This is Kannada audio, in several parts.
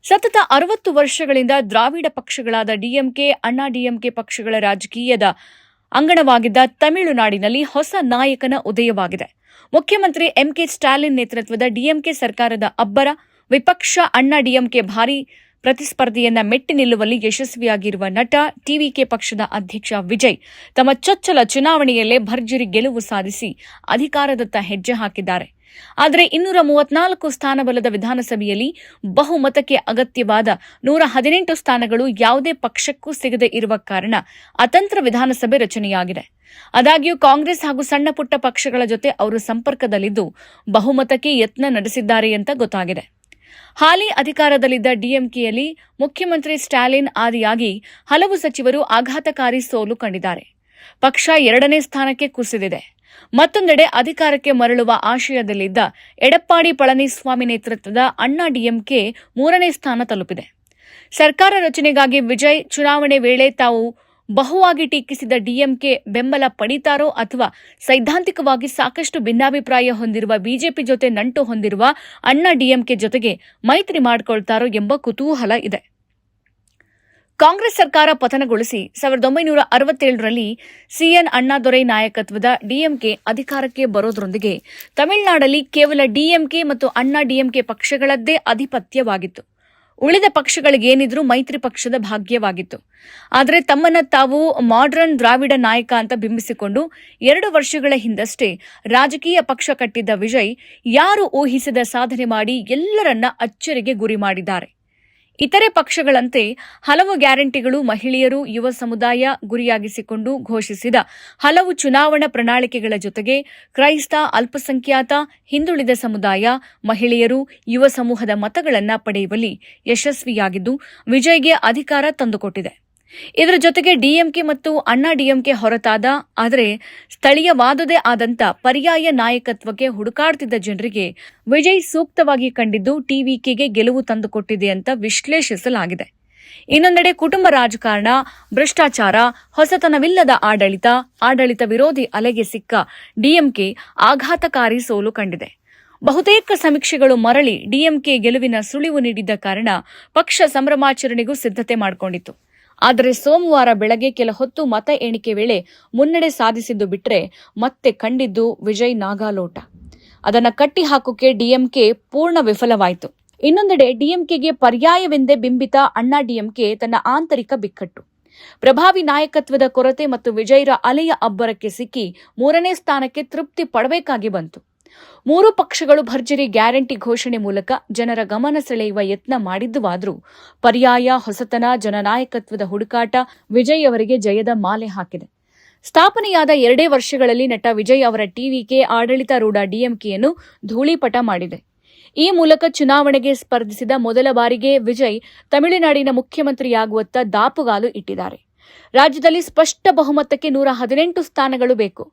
ಸತತ 60 ವರ್ಷಗಳಿಂದ ದ್ರಾವಿಡ ಪಕ್ಷಗಳಾದ ಡಿಎಂಕೆ, ಅಣ್ಣಾ ಡಿಎಂಕೆ ಪಕ್ಷಗಳ ರಾಜಕೀಯದ ಅಂಗಣವಾಗಿದ್ದ ತಮಿಳುನಾಡಿನಲ್ಲಿ ಹೊಸ ನಾಯಕನ ಉದಯವಾಗಿದೆ. ಮುಖ್ಯಮಂತ್ರಿ ಎಂಕೆ ಸ್ಟಾಲಿನ್ ನೇತೃತ್ವದ ಡಿಎಂಕೆ ಸರ್ಕಾರದ ಅಬ್ಬರ, ವಿಪಕ್ಷ ಅಣ್ಣಾ ಡಿಎಂಕೆ ಭಾರೀ ಪ್ರತಿಸ್ಪರ್ಧೆಯನ್ನ ಮೆಟ್ಟಿ ನಿಲ್ಲುವಲ್ಲಿ ಯಶಸ್ವಿಯಾಗಿರುವ ನಟ ಟಿವಿಕೆ ಪಕ್ಷದ ಅಧ್ಯಕ್ಷ ವಿಜಯ್ ತಮ್ಮ ಚೊಚ್ಚಲ ಚುನಾವಣೆಯಲ್ಲೇ ಭರ್ಜರಿ ಗೆಲುವು ಸಾಧಿಸಿ ಅಧಿಕಾರದತ್ತ ಹೆಜ್ಜೆ ಹಾಕಿದ್ದಾರೆ. ಆದರೆ 234 ಸ್ಥಾನಬಲದ ವಿಧಾನಸಭೆಯಲ್ಲಿ ಬಹುಮತಕ್ಕೆ ಅಗತ್ಯವಾದ 118 ಸ್ಥಾನಗಳು ಯಾವುದೇ ಪಕ್ಷಕ್ಕೂ ಸಿಗದೇ ಇರುವ ಕಾರಣ ಅತಂತ್ರ ವಿಧಾನಸಭೆ ರಚನೆಯಾಗಿದೆ. ಆದಾಗ್ಯೂ ಕಾಂಗ್ರೆಸ್ ಹಾಗೂ ಸಣ್ಣ ಪುಟ್ಟ ಪಕ್ಷಗಳ ಜೊತೆ ಅವರು ಸಂಪರ್ಕದಲ್ಲಿದ್ದು ಬಹುಮತಕ್ಕೆ ಯತ್ನ ನಡೆಸಿದ್ದಾರೆ ಅಂತ ಗೊತ್ತಾಗಿದೆ. ಹಾಲಿ ಅಧಿಕಾರದಲ್ಲಿದ್ದ ಡಿಎಂಕೆಯಲ್ಲಿ ಮುಖ್ಯಮಂತ್ರಿ ಸ್ಟಾಲಿನ್ ಆದಿಯಾಗಿ ಹಲವು ಸಚಿವರು ಆಘಾತಕಾರಿ ಸೋಲು ಕಂಡಿದ್ದಾರೆ. ಪಕ್ಷ 2ನೇ ಸ್ಥಾನಕ್ಕೆ ಕುಸಿದಿದೆ. ಮತ್ತೊಂದೆಡೆ ಅಧಿಕಾರಕ್ಕೆ ಮರಳುವ ಆಶಯದಲ್ಲಿದ್ದ ಎಡಪ್ಪಾಡಿ ಪಳನಿಸ್ವಾಮಿ ನೇತೃತ್ವದ ಅಣ್ಣಾ ಡಿಎಂಕೆ 3ನೇ ಸ್ಥಾನ ತಲುಪಿದೆ. ಸರ್ಕಾರ ರಚನೆಗಾಗಿ ವಿಜಯ್ ಚುನಾವಣೆ ವೇಳೆ ತಾವು ಬಹುವಾಗಿ ಟೀಕಿಸಿದ ಡಿಎಂಕೆ ಬೆಂಬಲ ಪಡೀತಾರೋ ಅಥವಾ ಸೈದ್ಧಾಂತಿಕವಾಗಿ ಸಾಕಷ್ಟು ಭಿನ್ನಾಭಿಪ್ರಾಯ ಹೊಂದಿರುವ ಬಿಜೆಪಿ ಜೊತೆ ನಂಟು ಹೊಂದಿರುವ ಅಣ್ಣಾ ಡಿಎಂಕೆ ಜೊತೆಗೆ ಮೈತ್ರಿ ಮಾಡಿಕೊಳ್ತಾರೋ ಎಂಬ ಕುತೂಹಲ ಇದೆ. ಕಾಂಗ್ರೆಸ್ ಸರ್ಕಾರ ಪತನಗೊಳಿಸಿ 1967ರಲ್ಲಿ ಸಿಎನ್ ಅಣ್ಣಾದೊರೈ ನಾಯಕತ್ವದ ಡಿಎಂಕೆ ಅಧಿಕಾರಕ್ಕೆ ಬರೋದರೊಂದಿಗೆ ತಮಿಳುನಾಡಲ್ಲಿ ಕೇವಲ ಡಿಎಂಕೆ ಮತ್ತು ಅಣ್ಣಾ ಡಿಎಂಕೆ ಪಕ್ಷಗಳದ್ದೇ ಆಧಿಪತ್ಯವಾಗಿತ್ತು. ಉಳಿದ ಪಕ್ಷಗಳಿಗೇನಿದ್ರೂ ಮೈತ್ರಿ ಪಕ್ಷದ ಭಾಗ್ಯವಾಗಿತ್ತು. ಆದರೆ ತಮ್ಮನ್ನ ತಾವು ಮಾಡರ್ನ್ ದ್ರಾವಿಡ ನಾಯಕ ಅಂತ ಬಿಂಬಿಸಿಕೊಂಡು 2 ವರ್ಷಗಳ ಹಿಂದಷ್ಟೇ ರಾಜಕೀಯ ಪಕ್ಷ ಕಟ್ಟಿದ್ದ ವಿಜಯ್ ಯಾರು ಊಹಿಸದ ಸಾಧನೆ ಮಾಡಿ ಎಲ್ಲರನ್ನ ಅಚ್ಚರಿಗೆ ಗುರಿ ಮಾಡಿದ್ದಾರೆ. ಇತರೆ ಪಕ್ಷಗಳಂತೆ ಹಲವು ಗ್ಯಾರಂಟಿಗಳು, ಮಹಿಳೆಯರು, ಯುವ ಸಮುದಾಯ ಗುರಿಯಾಗಿಸಿಕೊಂಡು ಘೋಷಿಸಿದ ಹಲವು ಚುನಾವಣಾ ಪ್ರಣಾಳಿಕೆಗಳ ಜೊತೆಗೆ ಕ್ರೈಸ್ತ, ಅಲ್ಪಸಂಖ್ಯಾತ, ಹಿಂದುಳಿದ ಸಮುದಾಯ, ಮಹಿಳೆಯರು, ಯುವ ಸಮೂಹದ ಮತಗಳನ್ನು ಪಡೆಯುವಲ್ಲಿ ಯಶಸ್ವಿಯಾಗಿದ್ದು ವಿಜಯ್ಗೆ ಅಧಿಕಾರ ತಂದುಕೊಟ್ಟಿದೆ. ಇದರ ಜೊತೆಗೆ ಡಿಎಂಕೆ ಮತ್ತು ಅಣ್ಣಾ ಡಿಎಂಕೆ ಹೊರತಾದ ಆದರೆ ಸ್ಥಳೀಯವಾದುದೇ ಆದಂಥ ಪರ್ಯಾಯ ನಾಯಕತ್ವಕ್ಕೆ ಹುಡುಕಾಡ್ತಿದ್ದ ಜನರಿಗೆ ವಿಜಯ್ ಸೂಕ್ತವಾಗಿ ಕಂಡಿದ್ದು ಟಿವಿಕೆಗೆ ಗೆಲುವು ತಂದುಕೊಟ್ಟಿದೆ ಅಂತ ವಿಶ್ಲೇಷಿಸಲಾಗಿದೆ. ಇನ್ನೊಂದೆಡೆ ಕುಟುಂಬ ರಾಜಕಾರಣ, ಭ್ರಷ್ಟಾಚಾರ, ಹೊಸತನವಿಲ್ಲದ ಆಡಳಿತ ವಿರೋಧಿ ಅಲೆಗೆ ಸಿಕ್ಕ ಡಿಎಂಕೆ ಆಘಾತಕಾರಿ ಸೋಲು ಕಂಡಿದೆ. ಬಹುತೇಕ ಸಮೀಕ್ಷೆಗಳು ಮರಳಿ ಡಿಎಂಕೆ ಗೆಲುವಿನ ಸುಳಿವು ನೀಡಿದ್ದ ಕಾರಣ ಪಕ್ಷ ಸಂಭ್ರಮಾಚರಣೆಗೂ ಸಿದ್ಧತೆ ಮಾಡಿಕೊಂಡಿತ್ತು. ಆದರೆ ಸೋಮವಾರ ಬೆಳಗ್ಗೆ ಕೆಲ ಹೊತ್ತು ಮತ ಎಣಿಕೆ ವೇಳೆ ಮುನ್ನಡೆ ಸಾಧಿಸಿದ್ದು ಬಿಟ್ಟರೆ ಮತ್ತೆ ಕಂಡಿದ್ದು ವಿಜಯ್ ನಾಗಾಲೋಟ. ಅದನ್ನು ಕಟ್ಟಿ ಹಾಕೋಕೆ ಡಿಎಂಕೆ ಪೂರ್ಣ ವಿಫಲವಾಯಿತು. ಇನ್ನೊಂದೆಡೆ ಡಿಎಂಕೆಗೆ ಪರ್ಯಾಯವೆಂದೇ ಬಿಂಬಿತ ಅಣ್ಣಾ ಡಿಎಂಕೆ ತನ್ನ ಆಂತರಿಕ ಬಿಕ್ಕಟ್ಟು, ಪ್ರಭಾವಿ ನಾಯಕತ್ವದ ಕೊರತೆ ಮತ್ತು ವಿಜಯ್ರ ಅಲೆಯ ಅಬ್ಬರಕ್ಕೆ ಸಿಕ್ಕಿ 3ನೇ ಸ್ಥಾನಕ್ಕೆ ತೃಪ್ತಿ ಪಡಬೇಕಾಗಿ ಬಂತು. 3 ಪಕ್ಷಗಳು ಭರ್ಜರಿ ಗ್ಯಾರಂಟಿ ಘೋಷಣೆ ಮೂಲಕ ಜನರ ಗಮನ ಸೆಳೆಯುವ ಯತ್ನ ಮಾಡಿದ್ದುವಾದರೂ ಪರ್ಯಾಯ, ಹೊಸತನ, ಜನನಾಯಕತ್ವದ ಹುಡುಕಾಟ ವಿಜಯ್ ಅವರಿಗೆ ಜಯದ ಮಾಲೆ ಹಾಕಿದೆ. ಸ್ಥಾಪನೆಯಾದ 2 ವರ್ಷಗಳಲ್ಲಿ ನಟ ವಿಜಯ್ ಅವರ ಟಿವಿಕೆ ಆಡಳಿತಾರೂಢ ಡಿಎಂಕೆಯನ್ನು ಧೂಳೀಪಟ ಮಾಡಿದೆ. ಈ ಮೂಲಕ ಚುನಾವಣೆಗೆ ಸ್ಪರ್ಧಿಸಿದ ಮೊದಲ ಬಾರಿಗೆ ವಿಜಯ್ ತಮಿಳುನಾಡಿನ ಮುಖ್ಯಮಂತ್ರಿಯಾಗುವತ್ತ ದಾಪುಗಾಲು ಇಟ್ಟಿದ್ದಾರೆ. ರಾಜ್ಯದಲ್ಲಿ ಸ್ಪಷ್ಟ ಬಹುಮತಕ್ಕೆ 118 ಸ್ಥಾನಗಳು ಬೇಕು.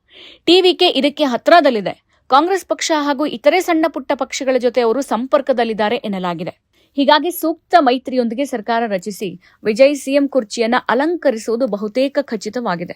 ಟಿವಿಕೆ ಇದಕ್ಕೆ ಹತ್ರದಲ್ಲಿದೆ. ಕಾಂಗ್ರೆಸ್ ಪಕ್ಷ ಹಾಗೂ ಇತರೆ ಸಣ್ಣ ಪುಟ್ಟ ಪಕ್ಷಗಳ ಜೊತೆ ಅವರು ಸಂಪರ್ಕದಲ್ಲಿದ್ದಾರೆ ಎನ್ನಲಾಗಿದೆ. ಹೀಗಾಗಿ ಸೂಕ್ತ ಮೈತ್ರಿಯೊಂದಿಗೆ ಸರ್ಕಾರ ರಚಿಸಿ ವಿಜಯ್ ಸಿಎಂ ಕುರ್ಚಿಯನ್ನ ಅಲಂಕರಿಸುವುದು ಬಹುತೇಕ ಖಚಿತವಾಗಿದೆ.